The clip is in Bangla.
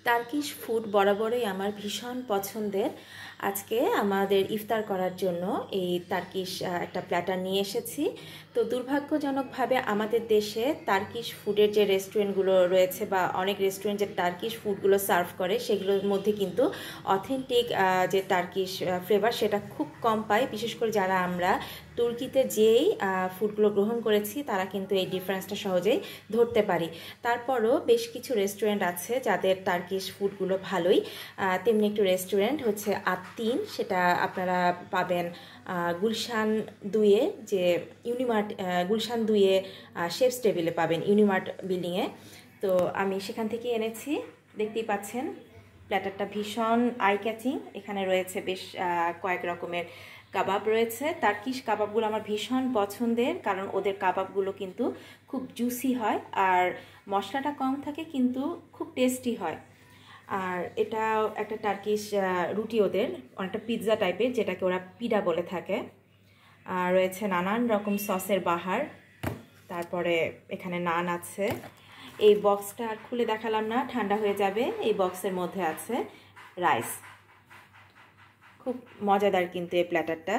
টার্কিশ ফুড বরাবরই আমার ভীষণ পছন্দের। আজকে আমাদের ইফতার করার জন্য এই টার্কিশ একটা প্ল্যাটার নিয়ে এসেছি। তো দুর্ভাগ্যজনকভাবে আমাদের দেশে টার্কিশ ফুডের যে রেস্টুরেন্টগুলো রয়েছে বা অনেক রেস্টুরেন্ট যে টার্কিশ ফুডগুলো সার্ভ করে সেগুলোর মধ্যে কিন্তু অথেন্টিক যে টার্কিশ ফ্লেভার সেটা খুব কম পাই। বিশেষ করে যারা আমরা তুর্কিতে যেই ফুডগুলো গ্রহণ করেছি তারা কিন্তু এই ডিফারেন্সটা সহজেই ধরতে পারি। তারপরও বেশ কিছু রেস্টুরেন্ট আছে যাদের টার্কিশ ফুডগুলো ভালোই। তেমনি একটু রেস্টুরেন্ট হচ্ছে আত্তিন, সেটা আপনারা পাবেন গুলশান 2-এ, যে ইউনিমার্ট গুলশান 2-এ শেফস টেবিলে পাবেন, ইউনিমার্ট বিল্ডিংয়ে। তো আমি সেখান থেকে এনেছি। দেখতেই পাচ্ছেন প্ল্যাটারটা ভীষণ আই ক্যাচিং। এখানে রয়েছে বেশ কয়েক রকমের কাবাব রয়েছে। টার্কিশ কাবাবগুলো আমার ভীষণ পছন্দের, কারণ ওদের কাবাবগুলো কিন্তু খুব জুসি হয় আর মশলাটা কম থাকে কিন্তু খুব টেস্টি হয়। আর এটা একটা টার্কিশ রুটি, ওদের অনেকটা পিৎজা টাইপের, যেটাকে ওরা পিডা বলে থাকে। আর রয়েছে নানান রকম সসের বাহার। তারপরে এখানে নান আছে। এই বক্সটা আর খুলে দেখালাম না, ঠান্ডা হয়ে যাবে। এই বক্সের মধ্যে আছে রাইস। খুব মজাদার কিন্তু এই প্ল্যাটারটা।